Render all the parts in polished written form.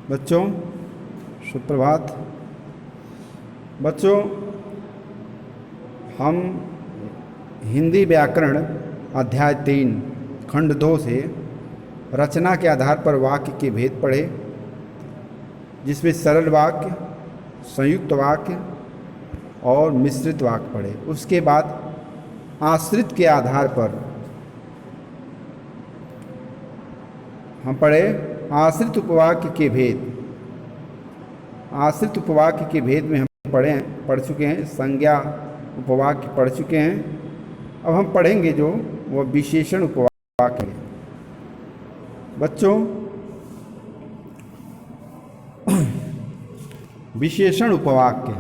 बच्चों सुप्रभात। बच्चों, हम हिंदी व्याकरण अध्याय 3 खंड 2 से रचना के आधार पर वाक्य के भेद पढ़े, जिसमें सरल वाक्य, संयुक्त वाक्य और मिश्रित वाक्य पढ़े। उसके बाद आश्रित के आधार पर हम पढ़े आश्रित उपवाक्य के भेद। आश्रित उपवाक्य के भेद में हम पढ़ चुके हैं, संज्ञा उपवाक्य पढ़ चुके हैं। अब हम पढ़ेंगे जो वह विशेषण उपवाक्य है। बच्चों, विशेषण उपवाक्य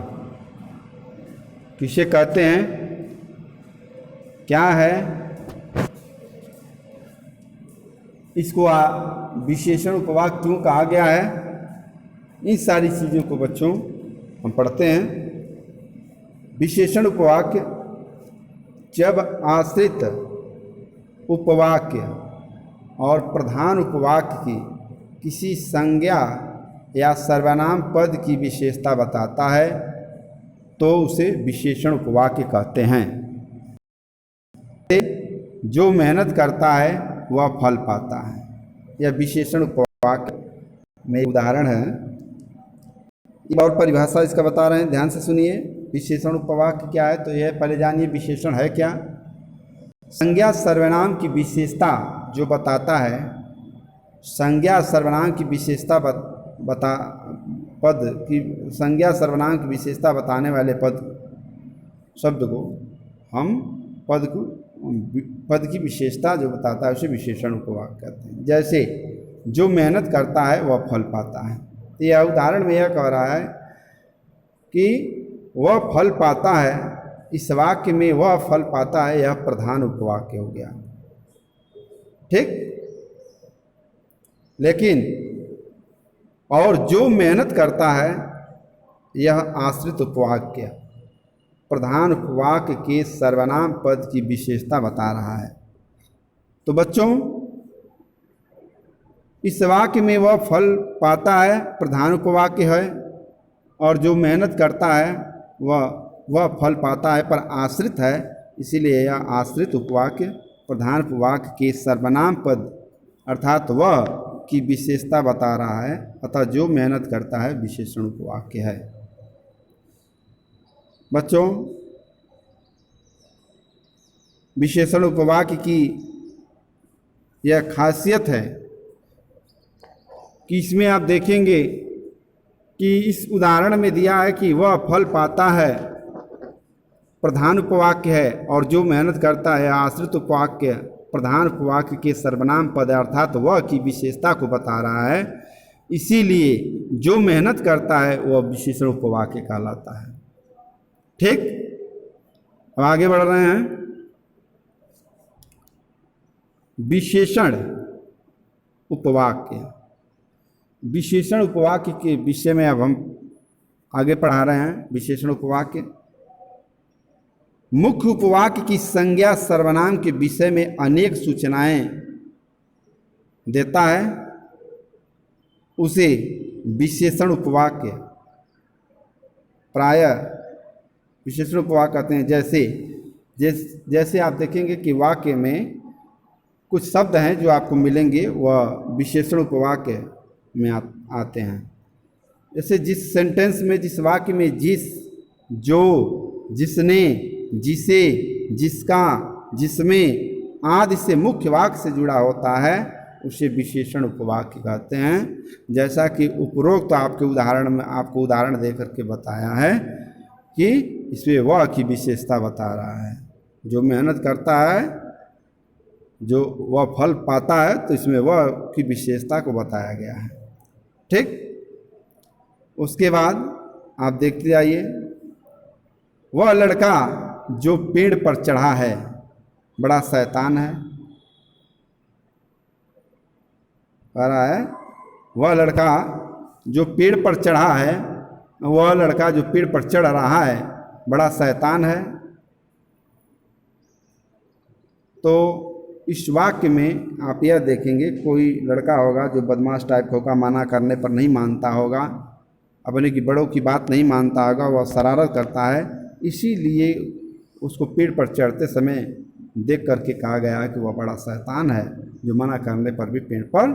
किसे कहते हैं, क्या है, इसको विशेषण उपवाक्य क्यों कहा गया है, इन सारी चीज़ों को बच्चों हम पढ़ते हैं। विशेषण उपवाक्य जब आश्रित उपवाक्य और प्रधान उपवाक्य की किसी संज्ञा या सर्वनाम पद की विशेषता बताता है तो उसे विशेषण उपवाक्य कहते हैं। जो मेहनत करता है वह फल पाता है, यह विशेषण उपवाक्य में उदाहरण है। एक और परिभाषा इसका बता रहे हैं, ध्यान से सुनिए। विशेषण उपवाक्य क्या है, तो यह पहले जानिए विशेषण है क्या। संज्ञा सर्वनाम की विशेषता जो बताता है, संज्ञा सर्वनाम की विशेषता संज्ञा सर्वनाम की विशेषता बताने वाले शब्द को हम पद की विशेषता जो बताता है उसे विशेषण उपवाक्य कहते हैं। जैसे जो मेहनत करता है वह फल पाता है, तो यह उदाहरण में यह कह रहा है कि वह फल पाता है। इस वाक्य में वह फल पाता है, यह प्रधान उपवाक्य हो गया, ठीक। लेकिन और जो मेहनत करता है, यह आश्रित उपवाक्य प्रधान उपवाक्य के सर्वनाम पद की विशेषता बता रहा है। तो बच्चों, इस वाक्य में वह फल पाता है प्रधान उपवाक्य है, और जो मेहनत करता है वह फल पाता है पर आश्रित है, इसीलिए यह आश्रित उपवाक्य प्रधान उपवाक्य के सर्वनाम पद अर्थात वह की विशेषता बता रहा है। अतः जो मेहनत करता है विशेषण उपवाक्य है। बच्चों, विशेषण उपवाक्य की यह खासियत है कि इसमें आप देखेंगे कि इस उदाहरण में दिया है कि वह फल पाता है प्रधान उपवाक्य है, और जो मेहनत करता है आश्रित उपवाक्य प्रधान उपवाक्य के सर्वनाम पद अर्थात वह की विशेषता को बता रहा है। इसीलिए जो मेहनत करता है वह विशेषण उपवाक्य कहलाता है, ठीक। अब आगे बढ़ रहे हैं। विशेषण उपवाक्य, विशेषण उपवाक्य के विषय में अब हम आगे पढ़ा रहे हैं। विशेषण उपवाक्य मुख्य उपवाक्य की संज्ञा सर्वनाम के विषय में अनेक सूचनाएं देता है, उसे विशेषण उपवाक्य प्रायः विशेषण उपवाक्य कहते हैं। जैसे आप देखेंगे कि वाक्य में कुछ शब्द हैं जो आपको मिलेंगे, वह विशेषण उपवाक्य में आते हैं। जैसे जिस सेंटेंस में, जिस वाक्य में जिस, जो, जिसने, जिसे, जिसका, जिसमें आदि से मुख्य वाक्य से जुड़ा होता है उसे विशेषण उपवाक्य कहते हैं। जैसा कि उपरोक्त आपको उदाहरण दे करके बताया है कि इसमें वह की विशेषता बता रहा है। जो मेहनत करता है, जो वह फल पाता है, तो इसमें वह की विशेषता को बताया गया है, ठीक। उसके बाद आप देखते जाइए, वह लड़का जो पेड़ पर चढ़ा है बड़ा शैतान है, कह रहा है वह लड़का जो पेड़ पर चढ़ा है, वह लड़का जो पेड़ पर चढ़ रहा है बड़ा शैतान है। तो इस वाक्य में आप यह देखेंगे, कोई लड़का होगा जो बदमाश टाइप का होगा, मना करने पर नहीं मानता होगा, अपने की बड़ों की बात नहीं मानता होगा, वह शरारत करता है, इसीलिए उसको पेड़ पर चढ़ते समय देख करके कहा गया है कि वह बड़ा शैतान है जो मना करने पर भी पेड़ पर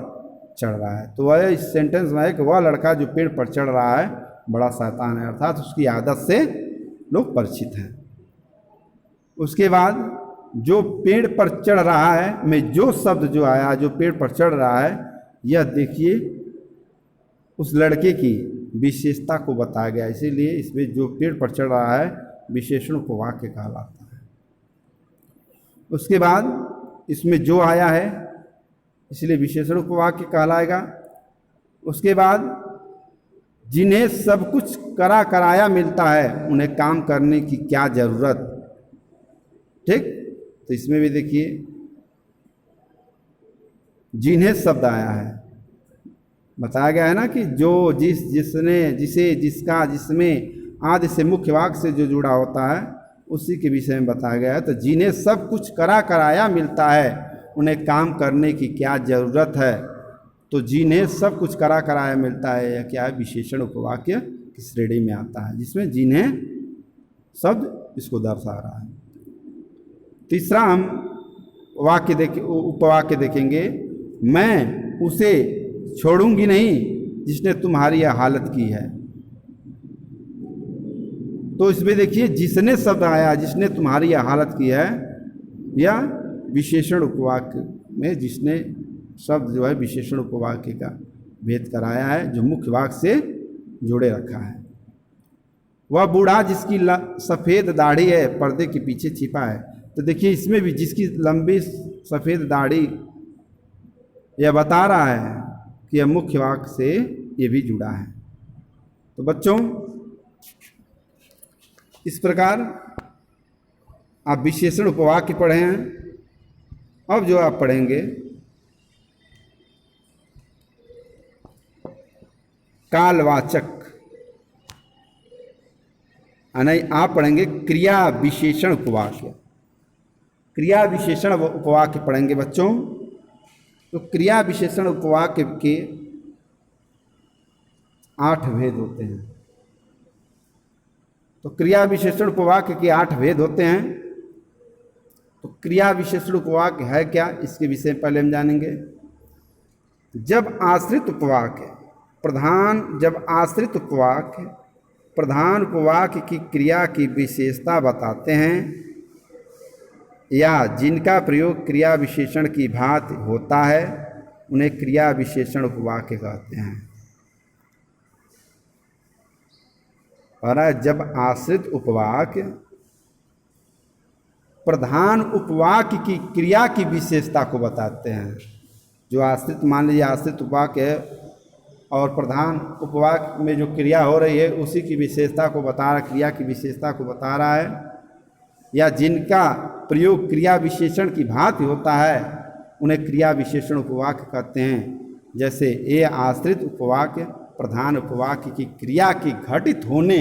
चढ़ रहा है। तो वह इस सेंटेंस में है कि वह लड़का जो पेड़ पर चढ़ रहा है बड़ा शैतान है, अर्थात उसकी आदत से लोग परिचित हैं। उसके बाद जो पेड़ पर चढ़ रहा है में जो शब्द जो आया, जो पेड़ पर चढ़ रहा है, यह देखिए उस लड़के की विशेषता को बताया गया, इसीलिए इसमें जो पेड़ पर चढ़ रहा है विशेषण उपवाक्य कहलाता है। उसके बाद इसमें जो आया है इसलिए विशेषण उपवाक्य कहलाएगा। उसके बाद जिन्हें सब कुछ करा कराया मिलता है उन्हें काम करने की क्या जरूरत, ठीक। तो इसमें भी देखिए जिन्हें शब्द आया है, बताया गया है ना कि जो जिसने जिसे जिसका जिसमें आदि से मुख्य वाक्य से जो जुड़ा होता है उसी के विषय में बताया गया है। तो जिन्हें सब कुछ करा कराया मिलता है उन्हें काम करने की क्या ज़रूरत है। तो जिन्हें सब कुछ करा कराया मिलता है यह क्या है, विशेषण उपवाक्य की श्रेणी में आता है, जिसमें जिन्हें शब्द इसको दर्शा रहा है। तीसरा हम वाक्य उपवाक्य देखेंगे, मैं उसे छोड़ूंगी नहीं जिसने तुम्हारी यह हालत की है। तो इसमें देखिए जिसने शब्द आया, जिसने तुम्हारी यह हालत की है, या विशेषण उपवाक्य में जिसने शब्द जो है विशेषण उपवाक्य का भेद कराया है, जो मुख्य वाक्य से जुड़े रखा है। वह बूढ़ा जिसकी सफ़ेद दाढ़ी है पर्दे के पीछे छिपा है। तो देखिए इसमें भी जिसकी लंबी सफ़ेद दाढ़ी, यह बता रहा है कि यह मुख्य वाक्य से ये भी जुड़ा है। तो बच्चों इस प्रकार आप विशेषण उपवाक्य पढ़े हैं। अब जो आप पढ़ेंगे कालवाचक, नहीं आप पढ़ेंगे क्रिया विशेषण उपवाक्य। क्रिया विशेषण उपवाक्य पढ़ेंगे बच्चों। तो क्रिया विशेषण उपवाक्य के 8 भेद होते हैं। तो क्रिया विशेषण उपवाक्य के 8 भेद होते हैं। तो क्रिया विशेषण उपवाक्य है क्या, इसके विषय में पहले हम जानेंगे। जब आश्रित उपवाक्य प्रधान उपवाक्य की क्रिया की विशेषता बताते हैं या जिनका प्रयोग क्रिया विशेषण की भांति होता है उन्हें क्रिया विशेषण उपवाक्य कहते हैं। और जब आश्रित उपवाक्य प्रधान उपवाक्य की क्रिया की विशेषता को बताते हैं, जो आश्रित मान लीजिए आश्रित उपवाक्य है और प्रधान उपवाक्य में जो क्रिया हो रही है उसी की विशेषता को बता रहा, क्रिया की विशेषता को बता रहा है, या जिनका प्रयोग क्रिया विशेषण की भांति होता है उन्हें क्रिया विशेषण उपवाक्य कहते हैं। जैसे ये आश्रित उपवाक्य प्रधान उपवाक्य की क्रिया की घटित होने,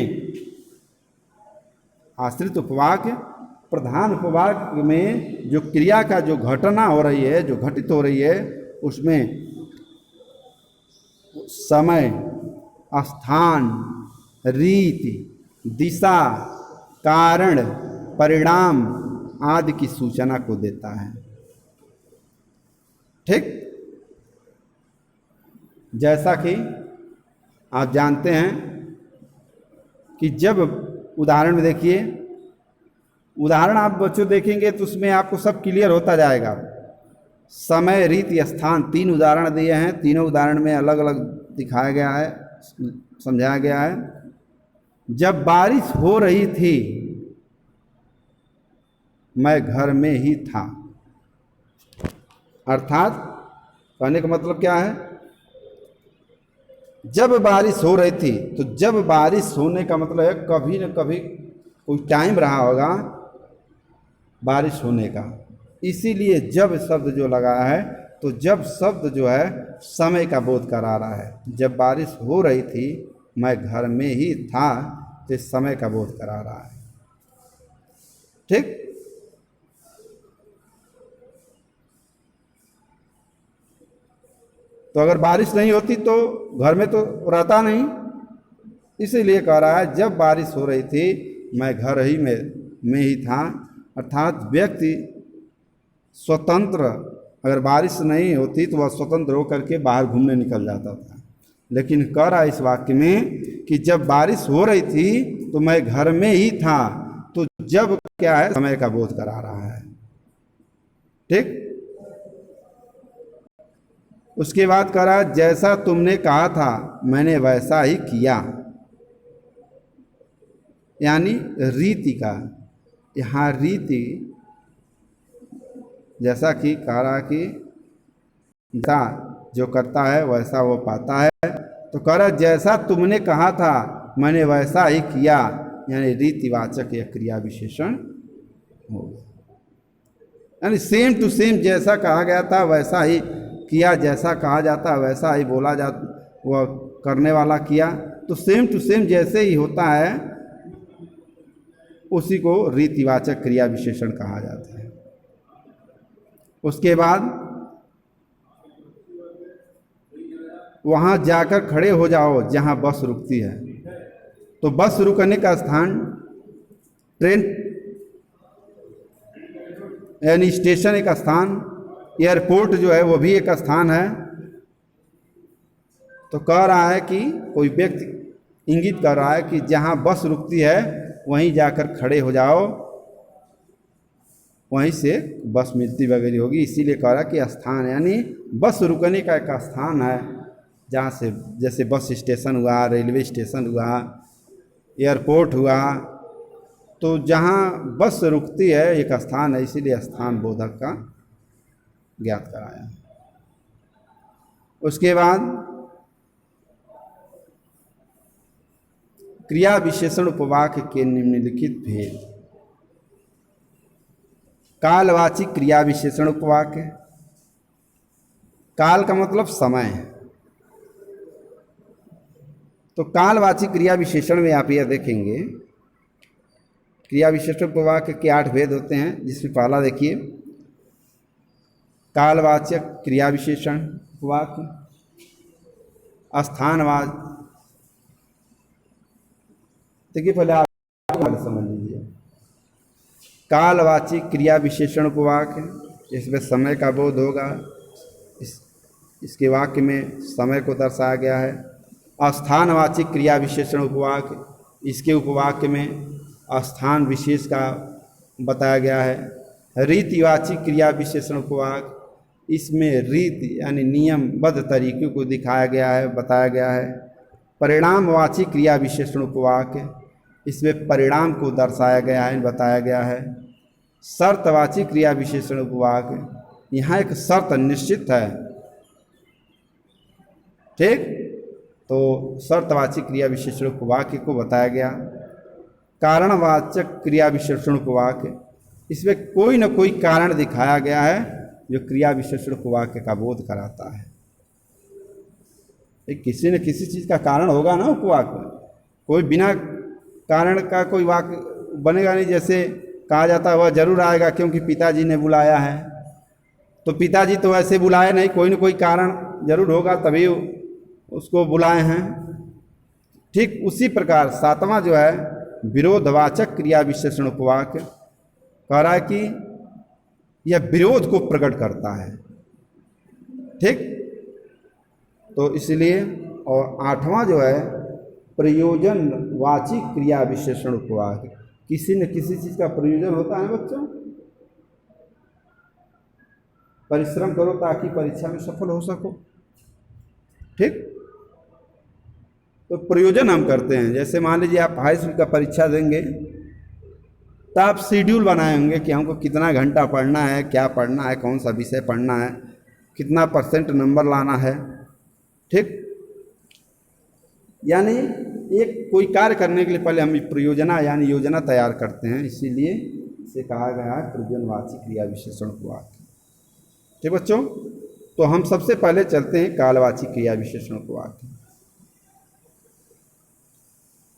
आश्रित उपवाक्य प्रधान उपवाक्य में जो क्रिया का जो घटना हो रही है, जो घटित हो रही है, उसमें समय, स्थान, रीति, दिशा, कारण, परिणाम आदि की सूचना को देता है, ठीक। जैसा कि आप जानते हैं कि जब उदाहरण में देखिए, उदाहरण आप बच्चों देखेंगे तो उसमें आपको सब क्लियर होता जाएगा। समय, रीति, स्थान 3 उदाहरण दिए हैं। तीनों उदाहरण में अलग अलग दिखाया गया है, समझाया गया है। जब बारिश हो रही थी मैं घर में ही था, अर्थात कहने का मतलब क्या है, जब बारिश हो रही थी, तो जब बारिश होने का मतलब है कभी न कभी कोई टाइम रहा होगा बारिश होने का, इसीलिए जब शब्द जो लगा है, तो जब शब्द जो है समय का बोध करा रहा है। जब बारिश हो रही थी मैं घर में ही था, तो समय का बोध करा रहा है, ठीक। तो अगर बारिश नहीं होती तो घर में तो रहता नहीं, इसीलिए कह रहा है जब बारिश हो रही थी मैं घर ही में ही था। अर्थात व्यक्ति स्वतंत्र, अगर बारिश नहीं होती तो वह स्वतंत्र होकर के बाहर घूमने निकल जाता था। लेकिन कह रहा है इस वाक्य में कि जब बारिश हो रही थी तो मैं घर में ही था। तो जब क्या है, समय का बोध करा रहा है। ठीक। उसके बाद कह रहा है जैसा तुमने कहा था मैंने वैसा ही किया, यानी रीति का। यहाँ रीति जैसा कि कह रहा कि जैसा जो करता है वैसा वो पाता है। तो कह रहा जैसा तुमने कहा था मैंने वैसा ही किया, यानी रीतिवाचक या क्रिया विशेषण होगा। यानी सेम टू सेम जैसा कहा गया था वैसा ही किया, जैसा कहा जाता है वैसा ही बोला जाता, वह करने वाला किया। तो सेम टू सेम जैसे ही होता है उसी को रीतिवाचक क्रिया विशेषण कहा जाता है। उसके बाद वहाँ जाकर खड़े हो जाओ जहाँ बस रुकती है। तो बस रुकने का स्थान, ट्रेन यानी स्टेशन एक स्थान, एयरपोर्ट जो है वो भी एक स्थान है। तो कह रहा है कि कोई व्यक्ति इंगित कर रहा है कि जहाँ बस रुकती है वहीं जाकर खड़े हो जाओ, वहीं से बस मिलती वगैरह होगी। इसीलिए कह रहा है कि स्थान यानी बस रुकने का एक स्थान है, जहाँ से जैसे बस स्टेशन हुआ, रेलवे स्टेशन हुआ, एयरपोर्ट हुआ, तो जहाँ बस रुकती है एक स्थान है, इसीलिए स्थान बोधक का ज्ञात कराया। उसके बाद क्रिया विशेषण उपवाक्य के निम्नलिखित भेद। कालवाची क्रिया विशेषण उपवाक्य। काल का मतलब समय है। तो कालवाची क्रिया विशेषण में आप यह देखेंगे क्रिया विशेषण उपवाक्य के 8 भेद होते हैं, जिसमें पहला देखिए कालवाचक क्रिया विशेषण उपवाक्य, स्थानवाच। देखिए पहले आप समझ लीजिए। कालवाची क्रिया विशेषण उपवाक्य, इसमें समय का बोध होगा, इसके वाक्य में समय को दर्शाया गया है। स्थानवाची क्रिया विशेषण उपवाक्य, इसके उपवाक्य में स्थान विशेष का बताया गया है। रीतिवाची क्रिया विशेषण उपवाक्य, इसमें रीति यानी नियमबद्ध तरीके को दिखाया गया है, बताया गया है। परिणामवाची क्रिया विशेषण उपवाक्य, इसमें परिणाम को दर्शाया गया है, बताया गया है। शर्तवाची क्रिया विशेषण उपवाक्य, यहाँ एक शर्त निश्चित है। ठीक। तो शर्तवाची क्रिया विशेषण उपवाक्य को बताया गया। कारणवाचक क्रिया विशेषण उपवाक्य, इसमें कोई न कोई कारण दिखाया गया है जो क्रिया विशेषण उपवाक्य का बोध कराता है। किसी न किसी चीज़ का कारण होगा ना उपवाक्य, कोई बिना कारण का कोई वाक्य बनेगा नहीं। जैसे कहा जाता है वह जरूर आएगा क्योंकि पिताजी ने बुलाया है, तो पिताजी तो ऐसे बुलाए नहीं, कोई न कोई कारण जरूर होगा तभी उसको बुलाए हैं। ठीक उसी प्रकार 7वां जो है विरोधवाचक क्रिया विशेषण उपवाक्य, कह रहा है कि यह विरोध को प्रकट करता है। ठीक। तो इसलिए, और 8वां जो है प्रयोजनवाची क्रिया विशेषण उपवाक्य, किसी न किसी चीज़ का प्रयोजन होता है बच्चों। परिश्रम करो ताकि परीक्षा में सफल हो सको। ठीक। तो प्रयोजन हम करते हैं। जैसे मान लीजिए आप हाई स्कूल का परीक्षा देंगे तो आप शेड्यूल बनाए होंगे कि हमको कितना घंटा पढ़ना है, क्या पढ़ना है, कौन सा विषय पढ़ना है, कितना % नंबर लाना है। ठीक। यानी एक कोई कार्य करने के लिए पहले हम प्रयोजना यानी योजना तैयार करते हैं, इसीलिए इसे कहा गया है प्रयोजनवाची क्रिया विशेषण उपवाक्य। ठीक बच्चों। तो हम सबसे पहले चलते हैं कालवाची क्रिया विशेषण उपवाक्य।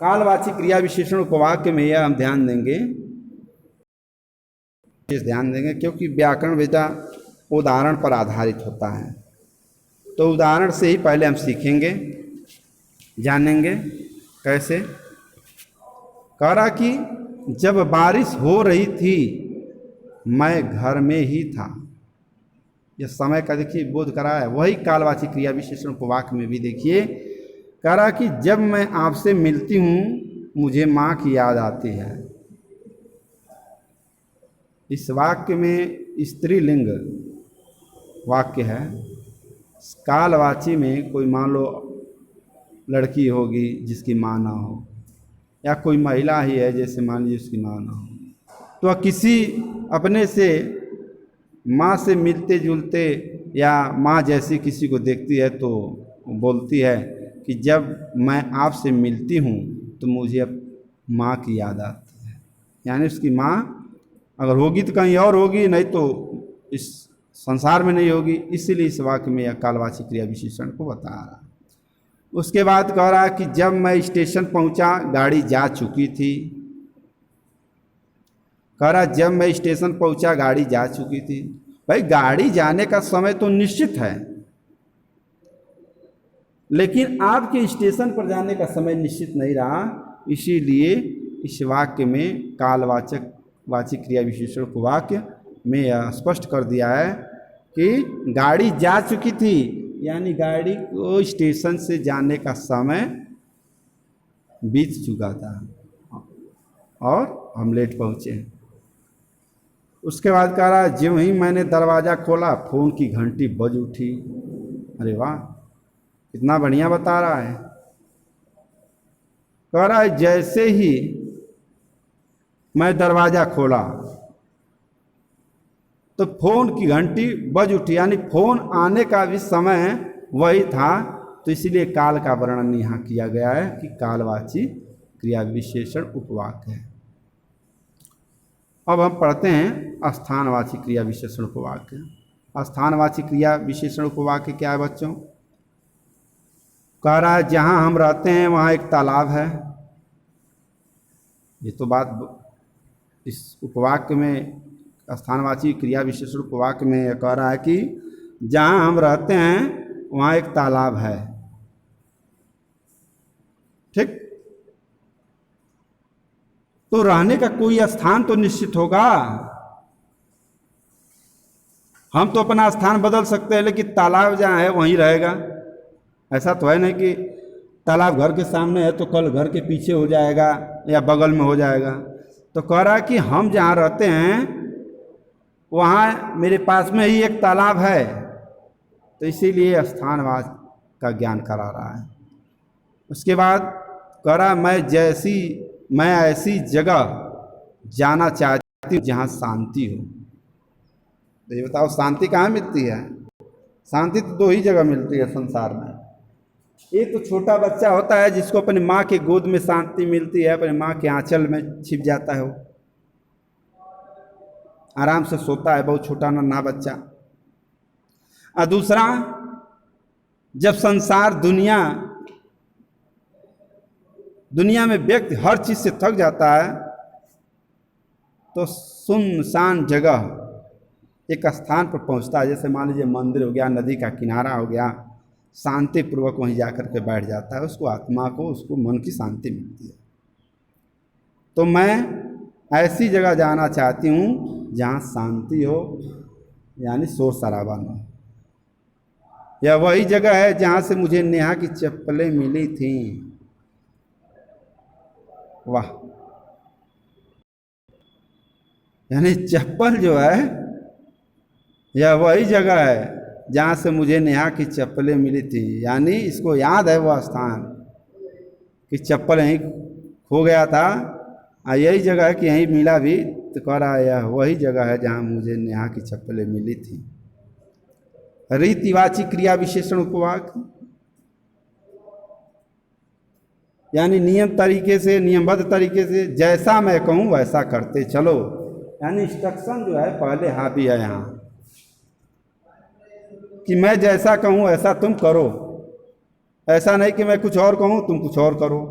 कालवाची क्रिया विशेषण उपवाक्य में यह हम ध्यान देंगे क्योंकि व्याकरण बेटा उदाहरण पर आधारित होता है। तो उदाहरण से ही पहले हम सीखेंगे, जानेंगे कैसे। कह रहा कि जब बारिश हो रही थी मैं घर में ही था। यह समय का देखिए बोध करा है, वही कालवाची क्रिया विशेषण उपवाक्य में भी देखिए कह रहा कि जब मैं आपसे मिलती हूँ मुझे माँ की याद आती है। इस वाक्य में स्त्रीलिंग वाक्य है। कालवाची में कोई मान लो लड़की होगी जिसकी माँ ना हो, या कोई महिला ही है जैसे मान लीजिए उसकी माँ ना हो, तो वह किसी अपने से माँ से मिलते जुलते या माँ जैसी किसी को देखती है तो बोलती है कि जब मैं आपसे मिलती हूँ तो मुझे अब माँ की याद आती है। यानी उसकी माँ अगर होगी तो कहीं और होगी, नहीं तो इस संसार में नहीं होगी। इसीलिए इस वाक्य में यह कालवाची क्रिया विशेषण को बता रहा है। उसके बाद कह रहा है कि जब मैं स्टेशन पहुंचा गाड़ी जा चुकी थी। कह रहा जब मैं स्टेशन पहुंचा गाड़ी जा चुकी थी। भाई गाड़ी जाने का समय तो निश्चित है, लेकिन आपके स्टेशन पर जाने का समय निश्चित नहीं रहा। इसीलिए इस वाक्य में कालवाचक वाची क्रिया विशेषण वाक्य में यह स्पष्ट कर दिया है कि गाड़ी जा चुकी थी, यानी गाड़ी को स्टेशन से जाने का समय बीत चुका था और हम लेट पहुँचे। उसके बाद कह रहा ज्यों ही मैंने दरवाज़ा खोला फ़ोन की घंटी बज उठी। अरे वाह, कितना बढ़िया बता रहा है। कह रहा है जैसे ही मैं दरवाज़ा खोला तो फ़ोन की घंटी बज उठी, यानी फ़ोन आने का भी समय वही था। तो इसीलिए काल का वर्णन यहाँ किया गया है कि कालवाची क्रिया विशेषण उपवाक्य है। अब हम पढ़ते हैं स्थानवाची क्रिया विशेषण उपवाक्य। स्थानवाची क्रिया विशेषण उपवाक्य क्या है बच्चों? कह रहा है जहाँ हम रहते हैं वहाँ एक तालाब है। ये तो बात इस उपवाक्य में, स्थानवाची क्रिया विशेषण उपवाक्य में यह कह रहा है कि जहाँ हम रहते हैं वहाँ एक तालाब है। ठीक, तो रहने का कोई स्थान तो निश्चित होगा। हम तो अपना स्थान बदल सकते हैं, लेकिन तालाब जहाँ है वहीं रहेगा। ऐसा तो है नहीं कि तालाब घर के सामने है तो कल घर के पीछे हो जाएगा या बगल में हो जाएगा। तो कह रहा है कि हम जहाँ रहते हैं वहाँ मेरे पास में ही एक तालाब है। तो इसीलिए स्थानवाच का ज्ञान करा रहा है। उसके बाद कह रहा मैं ऐसी जगह जाना चाहती हूँ जहाँ शांति हो। तो ये बताओ शांति कहाँ मिलती है? शांति तो दो ही जगह मिलती है संसार में। एक तो छोटा बच्चा होता है जिसको अपनी माँ के गोद में शांति मिलती है, अपनी माँ के आंचल में छिप जाता है, वो आराम से सोता है, बहुत छोटा नन्हा बच्चा। और दूसरा, जब संसार दुनिया में व्यक्ति हर चीज से थक जाता है तो सुनसान जगह एक स्थान पर पहुंचता है, जैसे मान लीजिए मंदिर हो गया, नदी का किनारा हो गया, शांति पूर्वक वहीं जाकर के बैठ जाता है। उसको आत्मा को, उसको मन की शांति मिलती है। तो मैं ऐसी जगह जाना चाहती हूँ जहाँ शांति हो, यानी शोर शराबा न हो। यह वही जगह है जहाँ से मुझे नेहा की चप्पलें मिली थीं। वाह, यानी चप्पल जो है यह वही जगह है जहाँ से मुझे नेहा की चप्पलें मिली थी। यानी इसको याद है वह स्थान कि चप्पल यहीं खो गया था, यही जगह है कि यहीं मिला भी। तो कह रहा है यह वही जगह है जहाँ मुझे नेहा की चप्पलें मिली थी। रीतिवाची क्रिया विशेषण उपवाक्य, यानी नियम तरीके से, नियमबद्ध तरीके से जैसा मैं कहूँ वैसा करते चलो। यानी इंस्ट्रक्शन जो है पहले हावी है यहाँ कि मैं जैसा कहूँ ऐसा तुम करो। ऐसा नहीं कि मैं कुछ और कहूँ तुम कुछ और करो।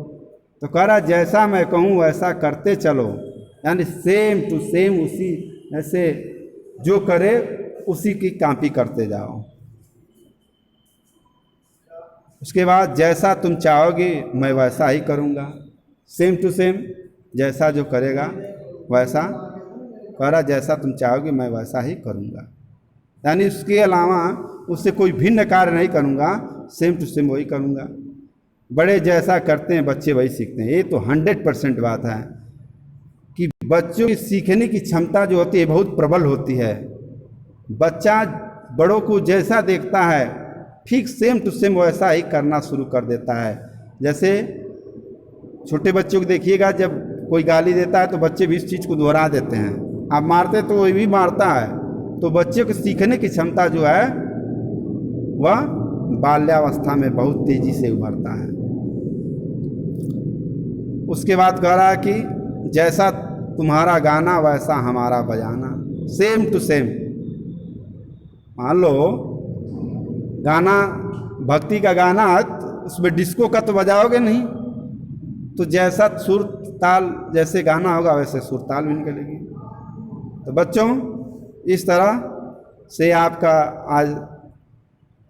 तो कह रहा जैसा मैं कहूँ वैसा करते चलो, यानी सेम टू सेम, उसी ऐसे जो करे उसी की कॉपी करते जाओ। उसके बाद जैसा तुम चाहोगे मैं वैसा ही करूँगा, सेम टू सेम, जैसा जो करेगा वैसा करा, जैसा तुम चाहोगे मैं वैसा ही करूँगा। यानी उसके अलावा उससे कोई भिन्न कार्य नहीं करूँगा, सेम टू सेम वही करूँगा। बड़े जैसा करते हैं बच्चे वही सीखते हैं। ये तो 100% बात है कि बच्चों की सीखने की क्षमता जो होती है बहुत प्रबल होती है। बच्चा बड़ों को जैसा देखता है ठीक सेम टू सेम वैसा ही करना शुरू कर देता है। जैसे छोटे बच्चों को देखिएगा, जब कोई गाली देता है तो बच्चे भी इस चीज़ को दोहरा देते हैं। आप मारते तो वही भी मारता है। तो बच्चे को सीखने की क्षमता जो है वह बाल्यावस्था में बहुत तेजी से उभरता है। उसके बाद कह रहा है कि जैसा तुम्हारा गाना वैसा हमारा बजाना, सेम टू सेम। मान लो गाना, भक्ति का गाना, उसमें डिस्को का तो बजाओगे नहीं, तो जैसा सुर ताल जैसे गाना होगा वैसे सुर ताल भी निकलेगी। तो बच्चों इस तरह से आपका आज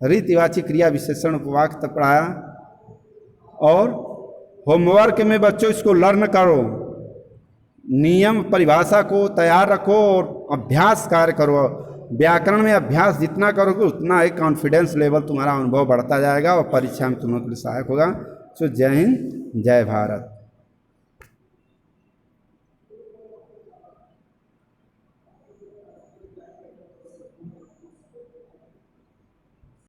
रीतिवाची क्रिया विशेषण उपवाक्य तक पढ़ाया। और होमवर्क में बच्चों इसको लर्न करो, नियम परिभाषा को तैयार रखो और अभ्यास कार्य करो। व्याकरण में अभ्यास जितना करोगे उतना ही कॉन्फिडेंस लेवल तुम्हारा अनुभव बढ़ता जाएगा और परीक्षा में तुम्हारे लिए सहायक होगा। सो जय हिंद, जय भारत।